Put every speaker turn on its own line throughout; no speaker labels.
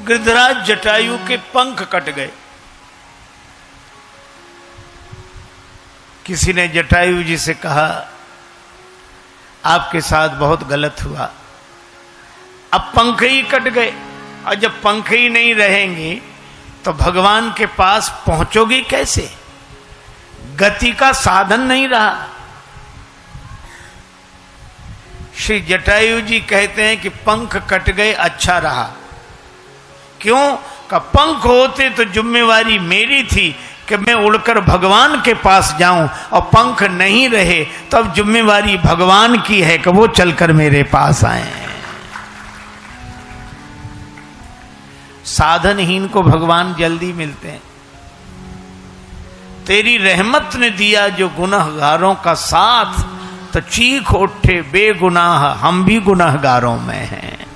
गिरिधराज जटायु के पंख कट गए। किसी ने जटायु जी से कहा, आपके साथ बहुत गलत हुआ, अब पंख ही कट गए, और जब पंख ही नहीं रहेंगे तो भगवान के पास पहुंचोगी कैसे? गति का साधन नहीं रहा। श्री जटायु जी कहते हैं कि पंख कट गए, अच्छा रहा। क्यों? का पंख होते तो जिम्मेवारी मेरी थी कि मैं उड़कर भगवान के पास जाऊं, और पंख नहीं रहे तो अब जिम्मेवारी भगवान की है कि वो चलकर मेरे पास आए। साधनहीन को भगवान जल्दी मिलते हैं। तेरी रहमत ने दिया जो गुनहगारों का साथ, तो चीख उठे बेगुनाह हम भी गुनहगारों में हैं।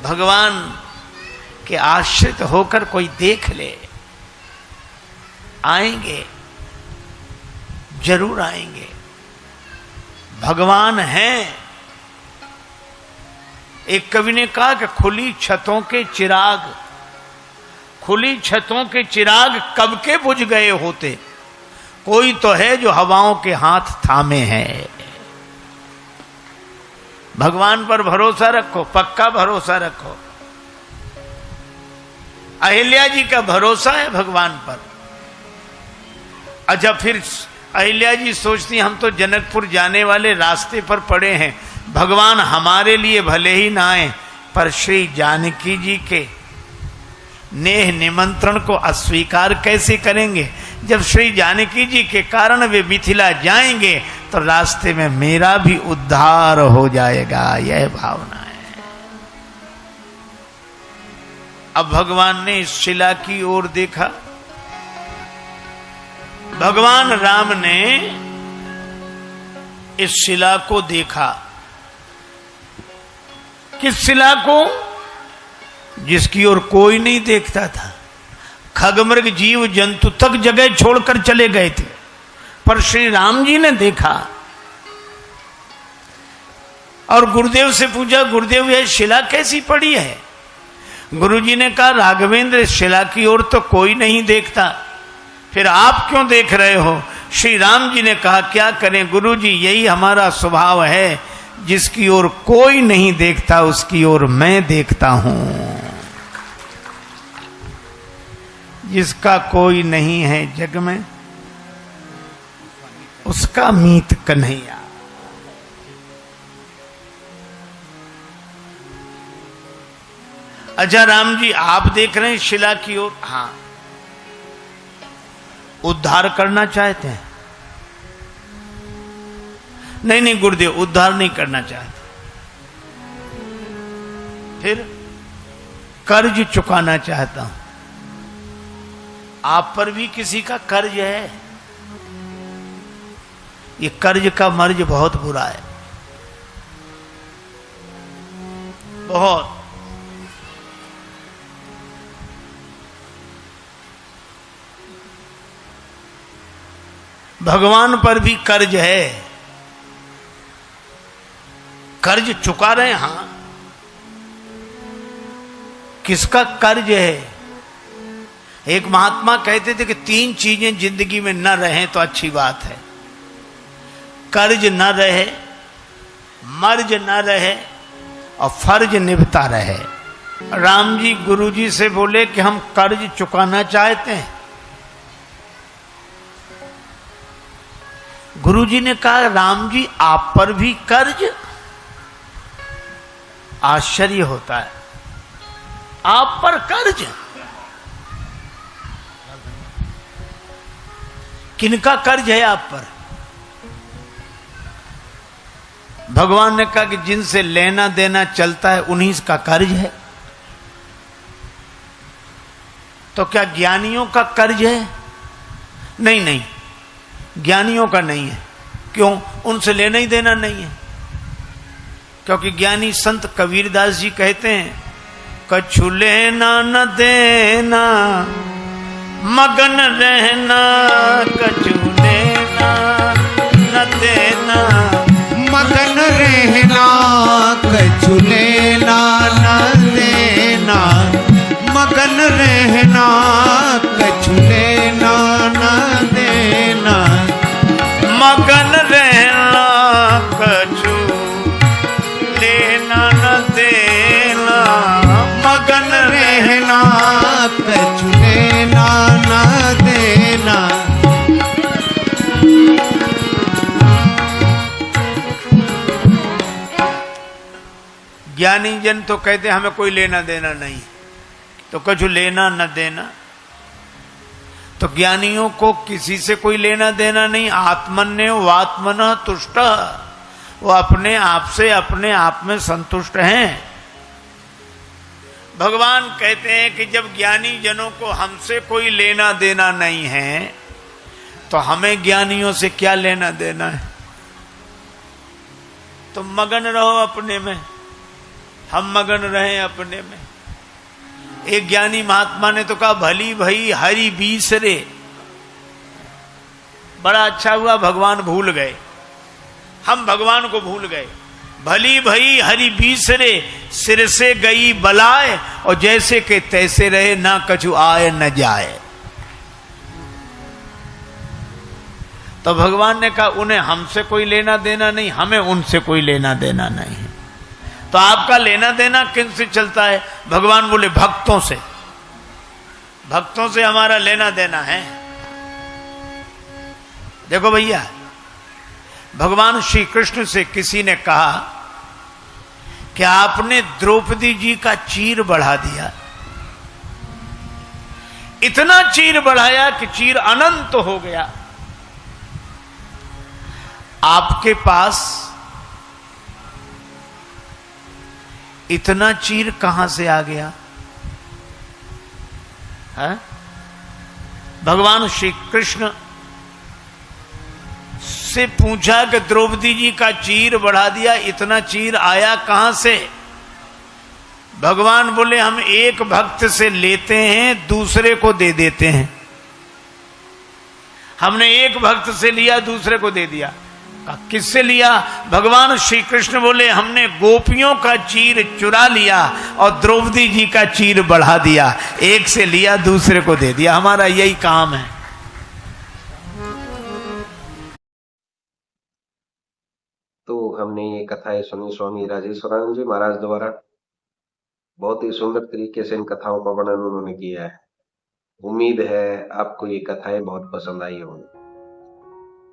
भगवान के आश्रित होकर कोई देख ले, आएंगे, जरूर आएंगे। भगवान हैं। एक कवि ने कहा कि खुली छतों के चिराग, खुली छतों के चिराग कब के बुझ गए होते, कोई तो है जो हवाओं के हाथ थामे है। भगवान पर भरोसा रखो, पक्का भरोसा रखो। अहिल्या जी का भरोसा है भगवान पर। अच्छा, फिर अहिल्या जी सोचती हम तो जनकपुर जाने वाले रास्ते पर पड़े हैं, भगवान हमारे लिए भले ही ना आए, पर श्री जानकी जी के नेह निमंत्रण को अस्वीकार कैसे करेंगे? जब श्री जानकी जी के कारण वे मिथिला जाएंगे तो रास्ते में मेरा भी उद्धार हो जाएगा, यह भावना है। अब भगवान ने इस शिला की ओर देखा। भगवान राम ने इस शिला को देखा। किस शिला को? जिसकी ओर कोई नहीं देखता था। खगमृग जीव जंतु तक जगह छोड़कर चले गए थे, पर श्री राम जी ने देखा और गुरुदेव से पूछा, गुरुदेव यह शिला कैसी पड़ी है? गुरुजी ने कहा, राघवेंद्र शिला की ओर तो कोई नहीं देखता, फिर आप क्यों देख रहे हो? श्री राम जी ने कहा, क्या करें गुरुजी, यही हमारा स्वभाव है, जिसकी ओर कोई नहीं देखता उसकी ओर मैं देखता हूं। जिसका कोई नहीं है जग में, उसका मीत कन्हैया। अच्छा राम जी, आप देख रहे हैं शिला की ओर? हाँ। उद्धार करना चाहते हैं? नहीं नहीं गुरुदेव, उद्धार नहीं करना चाहते। फिर कर्ज चुकाना चाहता हूं। आप पर भी किसी का कर्ज है। ये कर्ज का मर्ज बहुत बुरा है, बहुत। भगवान पर भी कर्ज है। कर्ज चुका रहे हैं। हां, किसका कर्ज है? एक महात्मा कहते थे कि 3 चीजें जिंदगी में न रहें तो अच्छी बात है। कर्ज न रहे, मर्ज न रहे, और फर्ज निभता रहे। राम जी गुरुजी से बोले कि हम कर्ज चुकाना चाहते हैं। गुरुजी ने कहा, राम जी आप पर भी कर्ज? आश्चर्य होता है, आप पर कर्ज? किनका कर्ज है आप पर? भगवान ने कहा कि जिनसे लेना देना चलता है उन्हीं का कर्ज है। तो क्या ज्ञानियों का कर्ज है? नहीं नहीं, ज्ञानियों का नहीं है। क्यों? उनसे लेना ही देना नहीं है। क्योंकि ज्ञानी संत कबीरदास जी कहते हैं, कछु लेना न देना मगन रहना, कछु लेना न देना
मगन रहना, कछु लेना न
ज्ञानी जन तो कहते हमें कोई लेना देना नहीं, तो कुछ लेना न देना। तो ज्ञानियों को किसी से कोई लेना देना नहीं। आत्मन्य वात्मन तुष्ट, वो अपने आप से अपने आप में संतुष्ट हैं। भगवान कहते हैं कि जब ज्ञानी जनों को हमसे कोई लेना देना नहीं है, तो हमें ज्ञानियों से क्या लेना देना है। तो मगन रहो अपने में, हम मगन रहे अपने में। एक ज्ञानी महात्मा ने तो कहा, भली भई हरि बीसरे। बड़ा अच्छा हुआ भगवान भूल गए, हम भगवान को भूल गए। भली भई हरि बीसरे, सिर से गई बलाए, और जैसे के तैसे रहे, ना कछु आए न जाए। तो भगवान ने कहा उन्हें हमसे कोई लेना देना नहीं, हमें उनसे कोई लेना देना नहीं है। तो आपका लेना देना किन से चलता है? भगवान बोले भक्तों से। भक्तों से हमारा लेना देना है। देखो भैया, भगवान श्री कृष्ण से किसी ने कहा कि आपने द्रौपदी जी का चीर बढ़ा दिया। इतना चीर बढ़ाया कि चीर अनंत हो गया। आपके पास इतना चीर कहां से आ गया है? भगवान श्री कृष्ण से पूछा कि द्रौपदी जी का चीर बढ़ा दिया, इतना चीर आया कहां से? भगवान बोले हम एक भक्त से लेते हैं, दूसरे को दे देते हैं। हमने एक भक्त से लिया, दूसरे को दे दिया। किससे लिया? भगवान श्री कृष्ण बोले हमने गोपियों का चीर चुरा लिया और द्रौपदी जी का चीर बढ़ा दिया। एक से लिया, दूसरे को दे दिया। हमारा यही काम है।
तो हमने ये कथाएं सुनी स्वामी राजेश्वरानंद जी महाराज द्वारा। बहुत ही सुंदर तरीके से इन कथाओं का वर्णन उन्होंने किया है। उम्मीद है आपको ये कथाएं बहुत पसंद आई होंगी।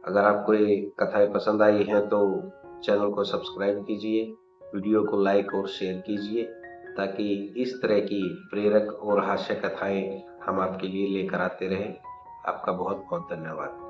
अगर आपको ये कथाएं पसंद आई हैं तो चैनल को सब्सक्राइब कीजिए, वीडियो को लाइक और शेयर कीजिए, ताकि इस तरह की प्रेरक और हास्य कथाएं हम आपके लिए लेकर आते रहें। आपका बहुत बहुत धन्यवाद।